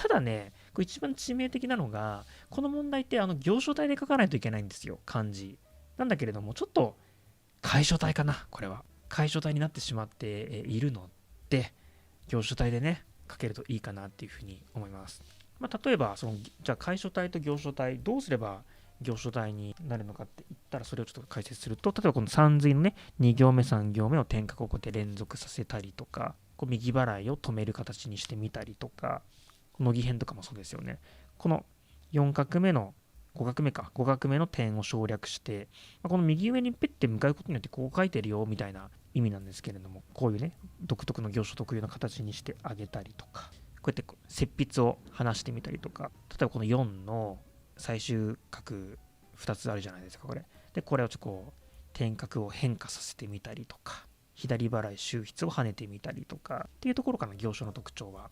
ただね、これ一番致命的なのが、この問題って行書体で書かないといけないんですよ、漢字。なんだけれども、ちょっと楷書体かな、これは。楷書体になってしまっているので、行書体でね、書けるといいかなっていうふうに思います。まあ、例えば、じゃあ楷書体と行書体、どうすれば行書体になるのかって言ったら、それをちょっと解説すると、例えばこの三髄のね、2行目、3行目を点画をこうやって連続させたりとか、こう右払いを止める形にしてみたりとか、乃木編とかもそうですよね。この4画目の5画目か、5画目の点を省略して、この右上にペッて向かうことによってこう書いてるよみたいな意味なんですけれども、こういうね、独特の行書特有の形にしてあげたりとか、こうやって折筆を離してみたりとか、例えばこの4の最終角2つあるじゃないですか、これ。で、これをちょっとこう、点画を変化させてみたりとか、左払い周筆を跳ねてみたりとかっていうところかな、行書の特徴は。